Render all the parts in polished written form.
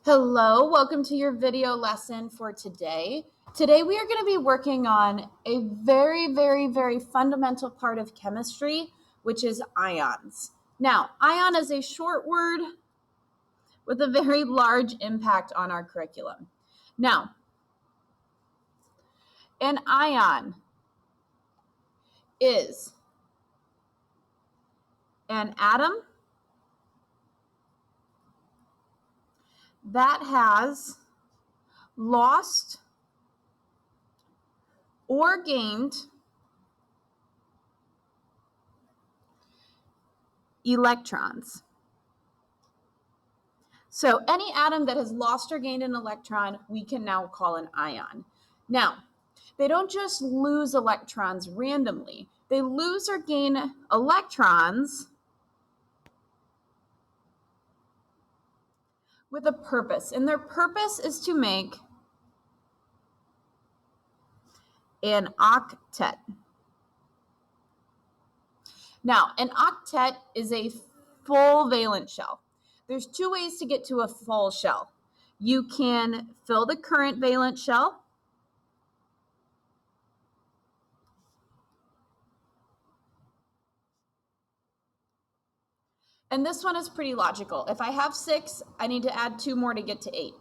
Hello, welcome to your video lesson for today. Today we are going to be working on a very fundamental part of chemistry, which is ions. Now, ion is a short word with a very large impact on our curriculum. Now, an ion is an atom that has lost or gained electrons. So any atom that has lost or gained an electron, we can now call an ion. Now, they don't just lose electrons randomly. They lose or gain electrons with a purpose, and their purpose is to make an octet. Now, an octet is a full valence shell. There's two ways to get to a full shell. You can fill the current valence shell, and this one is pretty logical. If I have 6, I need to add 2 more to get to 8.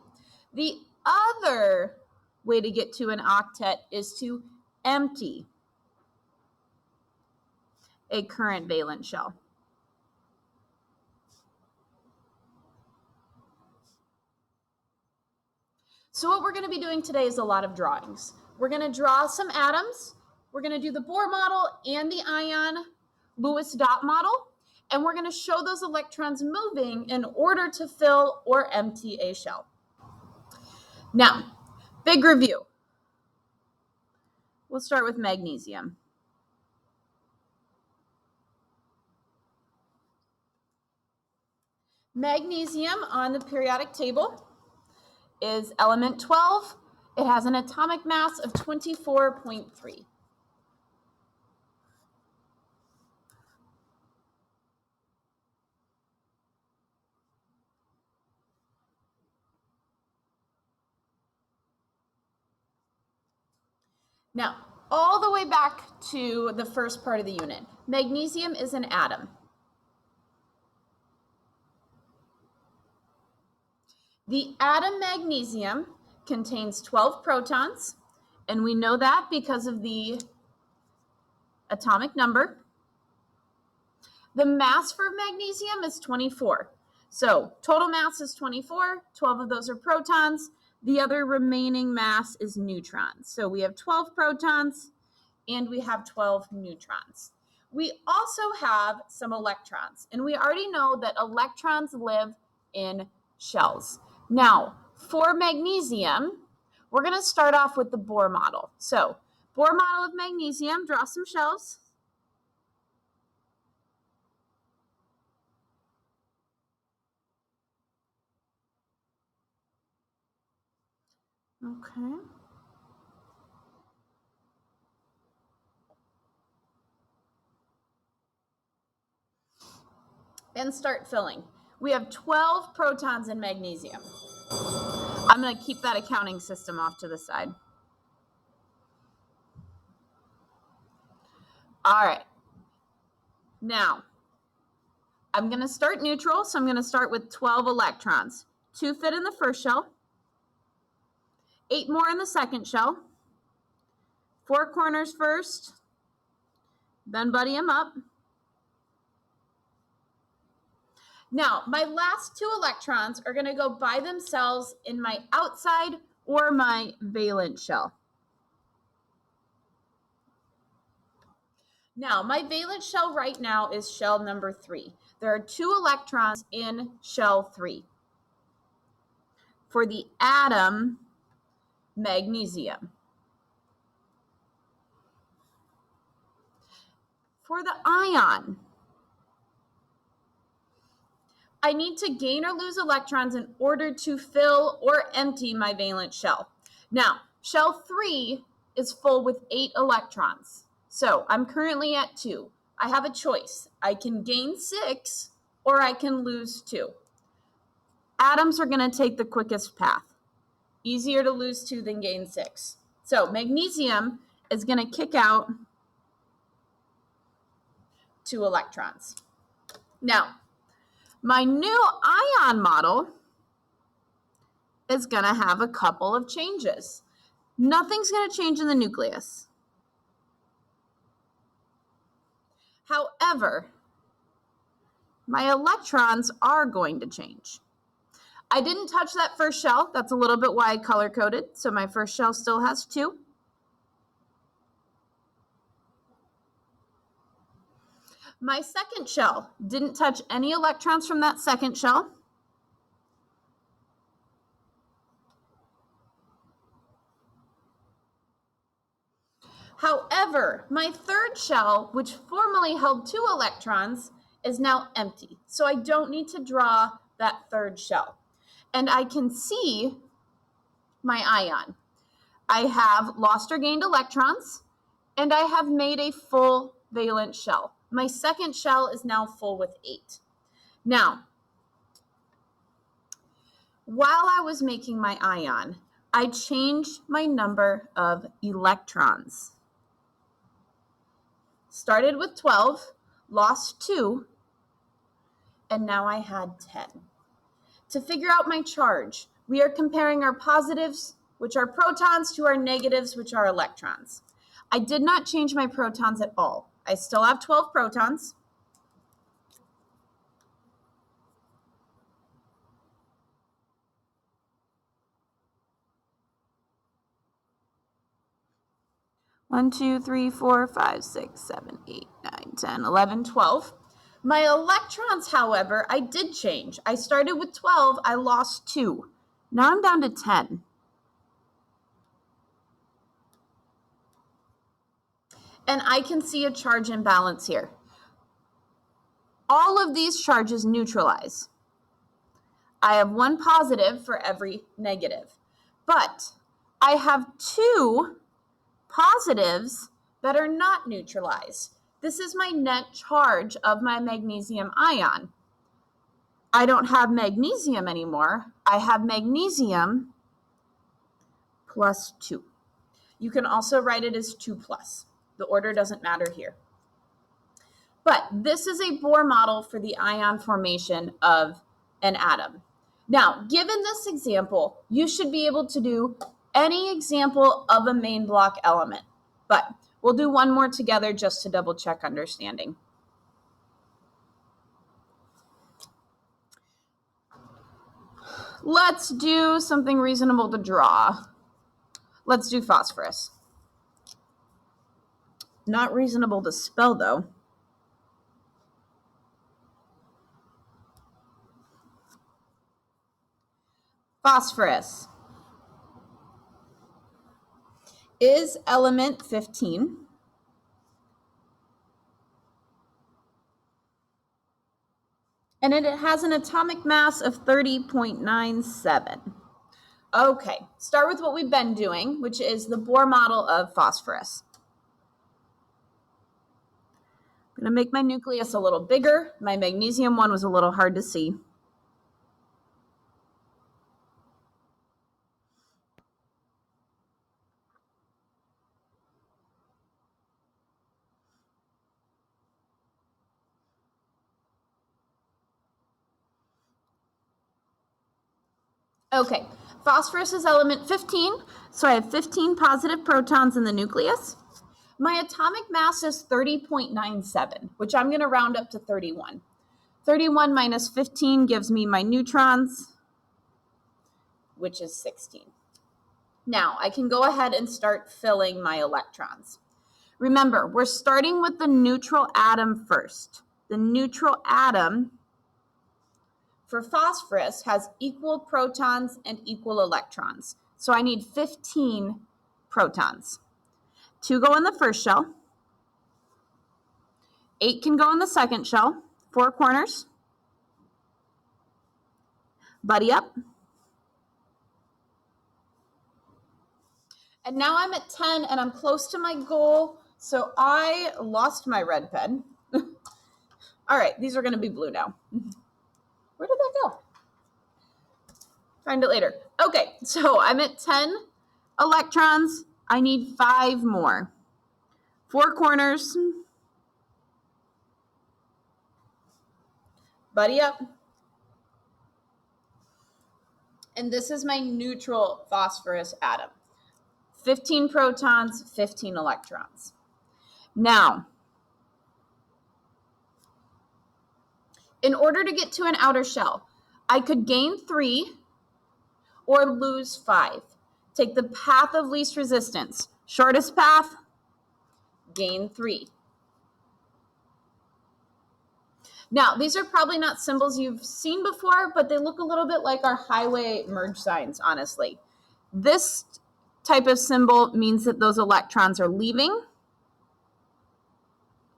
The other way to get to an octet is to empty a current valence shell. So what we're going to be doing today is a lot of drawings. We're going to draw some atoms. We're going to do the Bohr model and the ion Lewis dot model. And we're going to show those electrons moving in order to fill or empty a shell. Now, big review. We'll start with magnesium. Magnesium on the periodic table is element 12. It has an atomic mass of 24.3. Now, all the way back to the first part of the unit. Magnesium is an atom. The atom magnesium contains 12 protons, and we know that because of the atomic number. The mass for magnesium is 24. So total mass is 24, 12 of those are protons. The other remaining mass is neutrons. So we have 12 protons and we have 12 neutrons. We also have some electrons, and we already know that electrons live in shells. Now, for magnesium, we're going to start off with the Bohr model. So, Bohr model of magnesium, draw some shells. Okay. And start filling. We have 12 protons in magnesium. I'm going to keep that accounting system off to the side. All right. Now, I'm going to start neutral, so I'm going to start with 12 electrons. 2 fit in the first shell, 8 more in the second shell, 4 corners first, then buddy them up. Now, my last 2 electrons are going to go by themselves in my outside or my valence shell. Now, my valence shell right now is shell number 3. There are 2 electrons in shell 3. For the atom magnesium. For the ion, I need to gain or lose electrons in order to fill or empty my valence shell. Now, shell 3 is full with 8 electrons. So I'm currently at 2. I have a choice. I can gain 6 or I can lose 2. atoms are going to take the quickest path. Easier to lose 2 than gain 6. So magnesium is going to kick out 2 electrons. Now, my new ion model is going to have a couple of changes. Nothing's going to change in the nucleus. However, my electrons are going to change. I didn't touch that first shell. That's a little bit why I color-coded. So my first shell still has 2. My second shell didn't touch any electrons from that second shell. However, my third shell, which formerly held 2 electrons, is now empty. So I don't need to draw that third shell. And I can see my ion. I have lost or gained electrons, and I have made a full valence shell. My second shell is now full with 8. Now, while I was making my ion, I changed my number of electrons. Started with 12, lost 2, and now I had 10. To figure out my charge, we are comparing our positives, which are protons, to our negatives, which are electrons. I did not change my protons at all. I still have 12 protons. One, 2, 3, 4, 5, 6, 7, 8, 9, 10, 11, 12. My electrons, however, I did change. I started with 12, I lost 2. Now I'm down to 10. And I can see a charge imbalance here. All of these charges neutralize. I have 1 positive for every negative. But I have 2 positives that are not neutralized. This is my net charge of my magnesium ion. I don't have magnesium anymore. I have magnesium plus 2. You can also write it as 2 plus. The order doesn't matter here. But this is a Bohr model for the ion formation of an atom. Now, given this example, you should be able to do any example of a main block element. But we'll do one more together just to double check understanding. Let's do something reasonable to draw. Let's do phosphorus. Not reasonable to spell, though. Phosphorus is element 15. And it has an atomic mass of 30.97. Okay, start with what we've been doing, which is the Bohr model of phosphorus. I'm going to make my nucleus a little bigger. My magnesium one was a little hard to see. Okay, phosphorus is element 15, so I have 15 positive protons in the nucleus. My atomic mass is 30.97, which I'm going to round up to 31. 31 minus 15 gives me my neutrons, which is 16. Now, I can go ahead and start filling my electrons. Remember, we're starting with the neutral atom first. The neutral atom for phosphorus has equal protons and equal electrons. So I need 15 protons. 2 go in the first shell. 8 can go in the second shell. 4 corners. Buddy up. And now I'm at 10 and I'm close to my goal. So I lost my red pen. All right, these are going to be blue now. Where did that go? find it later. Okay, so I'm at 10 electrons. I need 5 more. 4 corners. Buddy up. And this is my neutral phosphorus atom. 15 protons, 15 electrons. Now, in order to get to an outer shell, I could gain 3 or lose 5. Take the path of least resistance. Shortest path, gain 3. Now, these are probably not symbols you've seen before, but they look a little bit like our highway merge signs, honestly. This type of symbol means that those electrons are leaving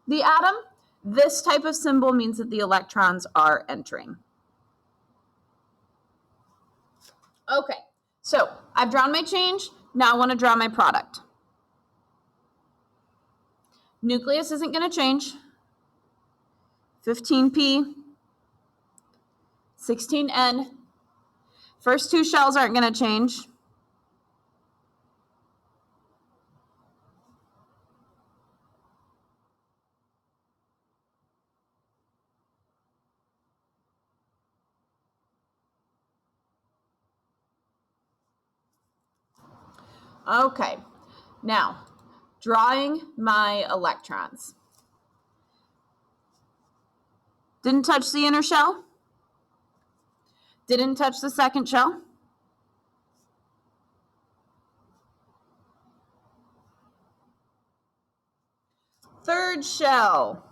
the atom. This type of symbol means that the electrons are entering. Okay, so I've drawn my change. Now I want to draw my product. Nucleus isn't going to change. 15p, 16n. First 2 shells aren't going to change. Okay, now drawing my electrons. Didn't touch the inner shell. Didn't touch the second shell. Third shell.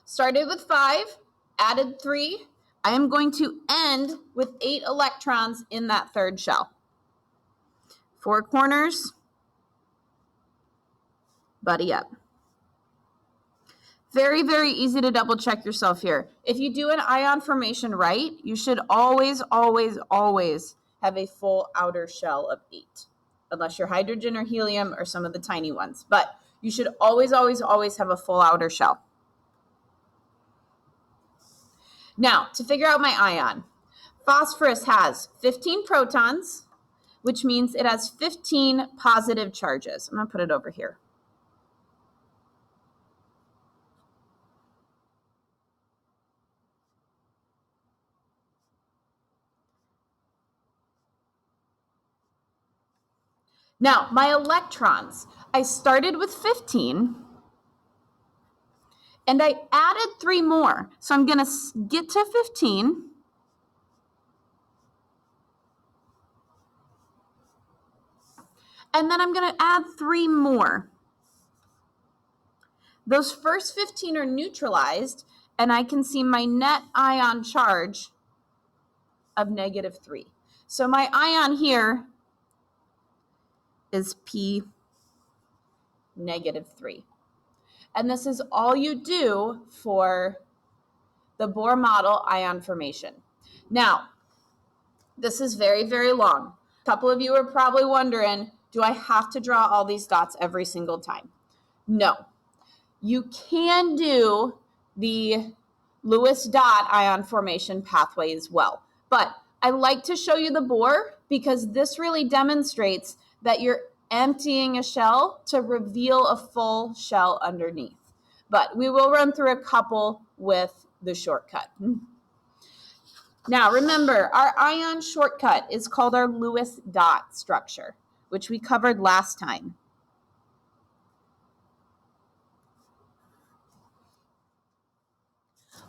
Started with 5, added 3. I am going to end with 8 electrons in that third shell. 4 corners. Buddy up. Very, very easy to double check yourself here. If you do an ion formation right, you should always, always, always have a full outer shell of 8, unless you're hydrogen or helium or some of the tiny ones. But you should always, always, always have a full outer shell. Now, to figure out my ion, phosphorus has 15 protons, which means it has 15 positive charges. I'm going to put it over here. Now, my electrons, I started with 15, and I added 3 more. So I'm going to get to 15. And then I'm going to add 3 more. Those first 15 are neutralized, and I can see my net ion charge of -3. So my ion here is P -3. And this is all you do for the Bohr model ion formation. Now, this is very, very long. A couple of you are probably wondering, do I have to draw all these dots every single time? No. You can do the Lewis dot ion formation pathway as well. But I like to show you the Bohr because this really demonstrates that you're emptying a shell to reveal a full shell underneath. But we will run through a couple with the shortcut. Now, remember, our ion shortcut is called our Lewis dot structure, which we covered last time.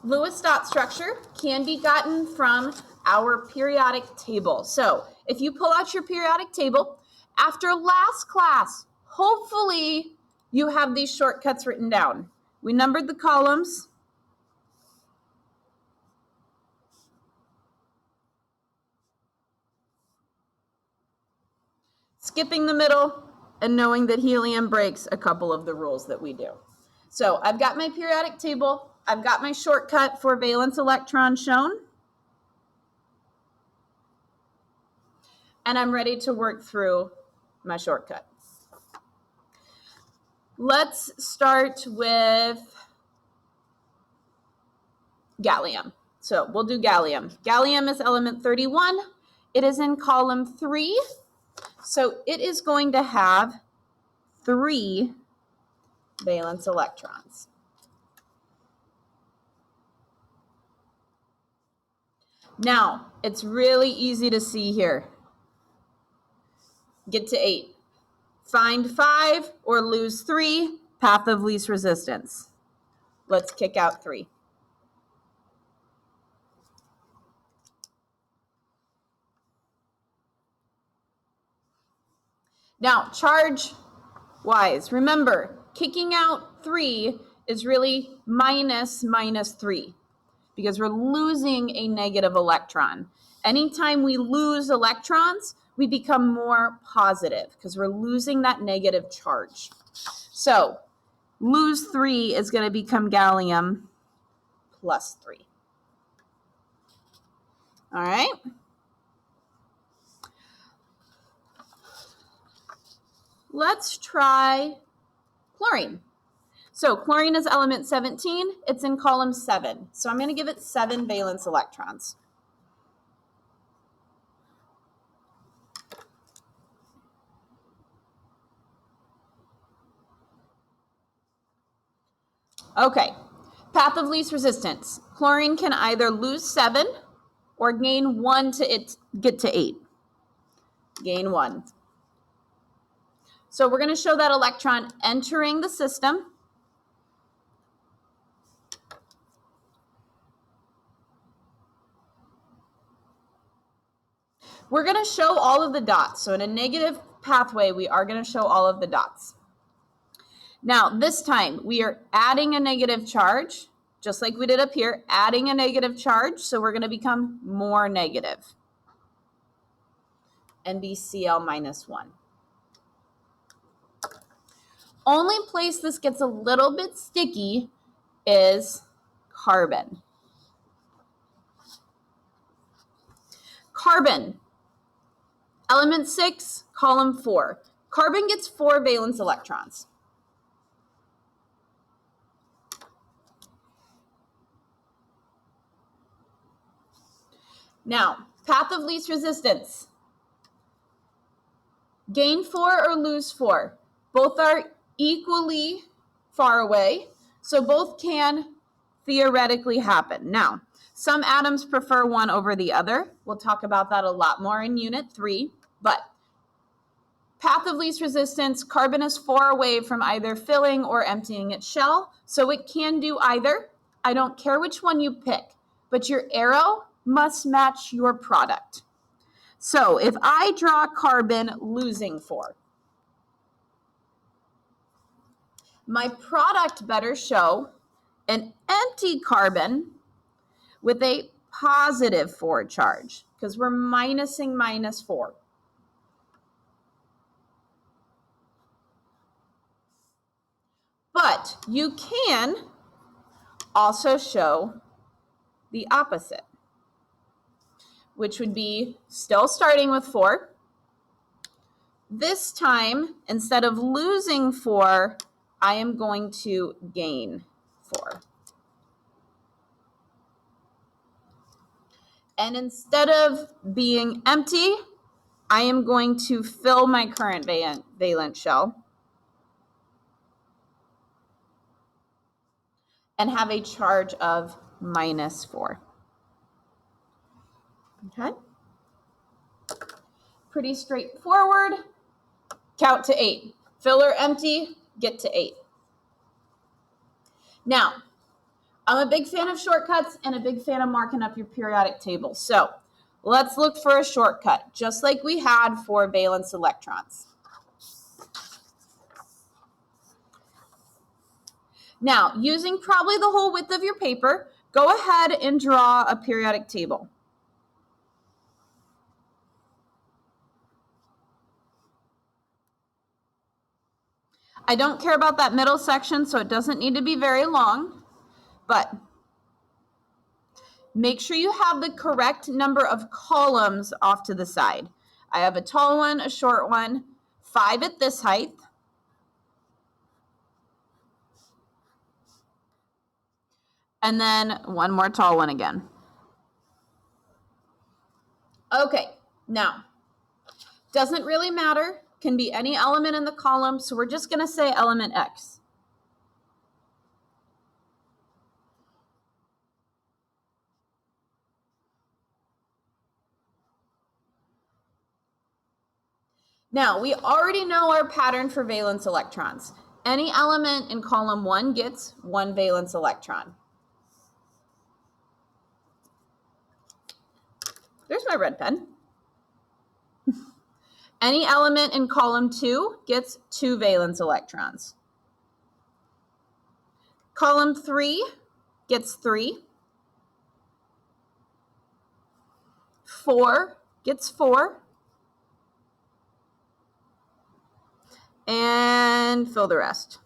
Lewis dot structure can be gotten from our periodic table. So if you pull out your periodic table, after last class, hopefully you have these shortcuts written down. We numbered the columns. Skipping the middle and knowing that helium breaks a couple of the rules that we do. So I've got my periodic table. I've got my shortcut for valence electron shown. And I'm ready to work through my shortcut. Let's start with gallium. So we'll do gallium. Gallium is element 31. It is in column 3, so it is going to have 3 valence electrons. Now, it's really easy to see here. Get to 8. Find 5 or lose 3, path of least resistance. Let's kick out 3. Now, charge-wise, remember, kicking out 3 is really minus 3 because we're losing a negative electron. Anytime we lose electrons, we become more positive because we're losing that negative charge. So, lose 3 is going to become gallium plus 3. All right? Let's try chlorine. So chlorine is element 17. It's in column 7. So I'm going to give it 7 valence electrons. Okay, path of least resistance. Chlorine can either lose 7 or gain 1 to get to 8. Gain 1. So we're going to show that electron entering the system. We're going to show all of the dots. So in a negative pathway, we are going to show all of the dots. Now, this time, we are adding a negative charge, just like we did up here, adding a negative charge. So we're going to become more negative. NBCl minus 1. Only place this gets a little bit sticky is carbon. Carbon, element 6, column 4. Carbon gets 4 valence electrons. Now, path of least resistance. Gain 4 or lose 4. Both are equally far away, so both can theoretically happen. Now, some atoms prefer one over the other. We'll talk about that a lot more in Unit 3, but path of least resistance, carbon is 4 away from either filling or emptying its shell, so it can do either. I don't care which one you pick, but your arrow must match your product. So if I draw carbon losing 4, my product better show an empty carbon with a positive 4 charge because we're minusing minus 4. But you can also show the opposite, which would be still starting with 4. This time, instead of losing 4, I am going to gain 4. And instead of being empty, I am going to fill my current valence shell and have a charge of minus 4. Okay? Pretty straightforward. Count to 8. Fill or empty, get to 8. Now, I'm a big fan of shortcuts and a big fan of marking up your periodic table. So let's look for a shortcut, just like we had for valence electrons. Now, using probably the whole width of your paper, go ahead and draw a periodic table. I don't care about that middle section, so it doesn't need to be very long, but make sure you have the correct number of columns off to the side. I have a tall one, a short one, 5 at this height, and then one more tall one again. Okay, Now, doesn't really matter, can be any element in the column, so we're just going to say element X. Now, we already know our pattern for valence electrons. Any element in column 1 gets 1 valence electron. There's my red pen. Any element in column 2 gets 2 valence electrons. Column 3 gets 3. 4 gets 4. And fill the rest.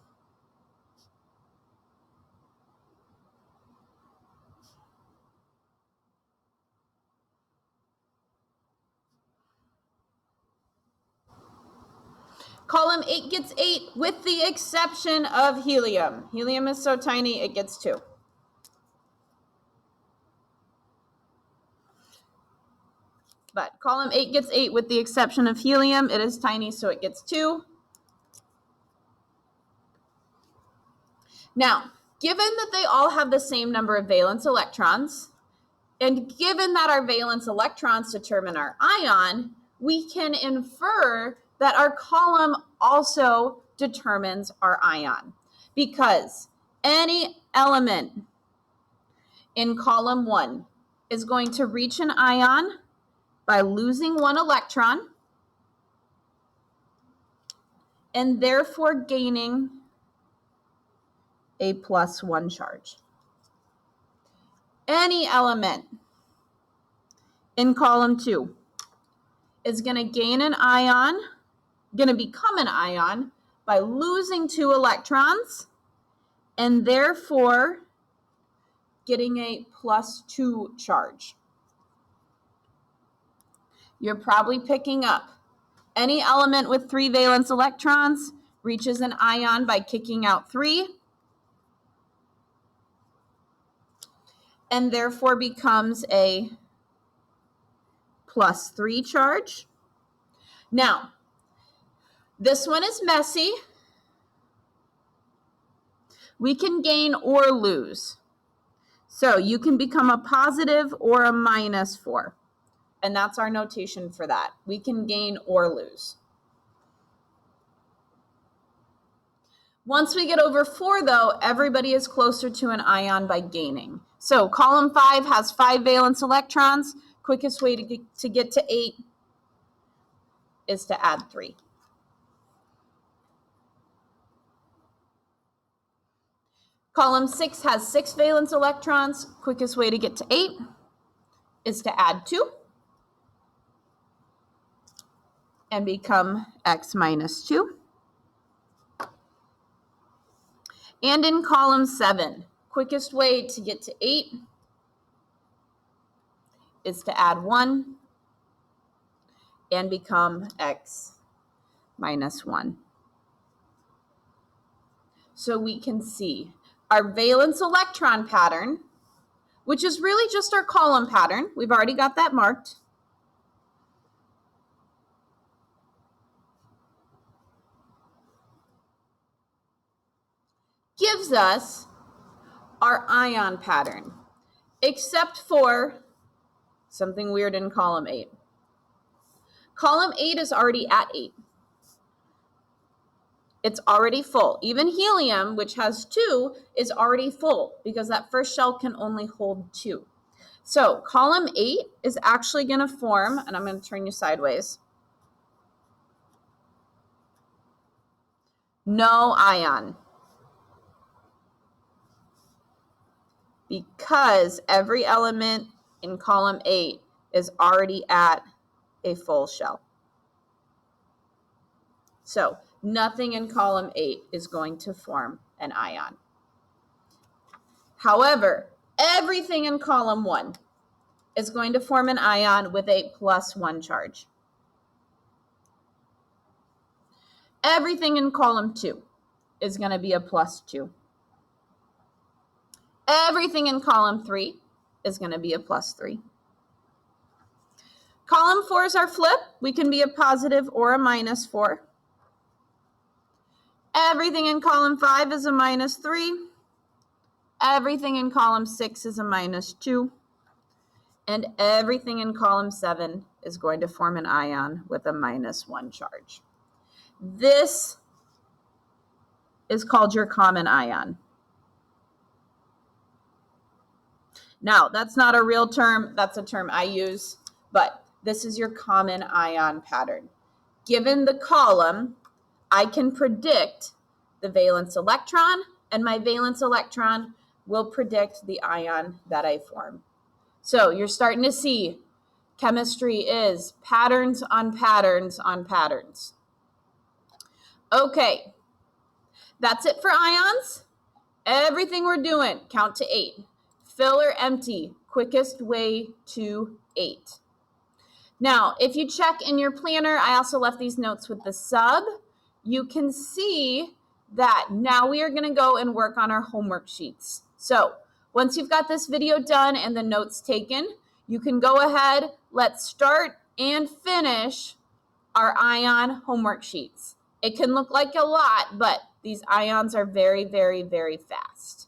Column 8 gets 8 with the exception of helium. Helium is so tiny, it gets 2. But column 8 gets 8 with the exception of helium. It is tiny, so it gets 2. Now, given that they all have the same number of valence electrons, and given that our valence electrons determine our ion, we can infer that our column also determines our ion, because any element in column 1 is going to reach an ion by losing 1 electron and therefore gaining a +1 charge. Any element in column 2 is going to gain an ion, going to become an ion by losing 2 electrons and therefore getting a +2 charge. You're probably picking up any element with 3 valence electrons reaches an ion by kicking out 3 and therefore becomes a +3 charge. Now, this one is messy. We can gain or lose. So you can become a positive or a -4. And that's our notation for that. We can gain or lose. Once we get over 4, though, everybody is closer to an ion by gaining. So column 5 has 5 valence electrons. Quickest way to get to 8 is to add 3. Column 6 has 6 valence electrons. Quickest way to get to 8 is to add 2 and become X - 2. And in column 7, quickest way to get to 8 is to add 1 and become X - 1. So we can see our valence electron pattern, which is really just our column pattern. We've already got that marked. Gives us our ion pattern, except for something weird in column 8. Column 8 is already at 8. It's already full. Even helium, which has 2, is already full because that first shell can only hold 2. So column 8 is actually going to form, and I'm going to turn you sideways, no ion. Because every element in column 8 is already at a full shell. So nothing in column 8 is going to form an ion. However, everything in column 1 is going to form an ion with a +1 charge. Everything in column 2 is going to be a +2. Everything in column 3 is going to be a +3. Column 4 is our flip. We can be a positive or a minus 4. Everything in column 5 is a minus 3. Everything in column 6 is a minus 2. And everything in column 7 is going to form an ion with a minus 1 charge. This is called your common ion. Now, that's not a real term. That's a term I use, but this is your common ion pattern. Given the column, I can predict the valence electron, and my valence electron will predict the ion that I form. So you're starting to see chemistry is patterns on patterns on patterns. Okay, that's it for ions. Everything we're doing, count to 8. Fill or empty, quickest way to 8. Now, if you check in your planner, I also left these notes with the sub. You can see that now we are going to go and work on our homework sheets. So once you've got this video done and the notes taken, you can go ahead, let's start and finish our ion homework sheets. It can look like a lot, but these ions are very, very, very fast.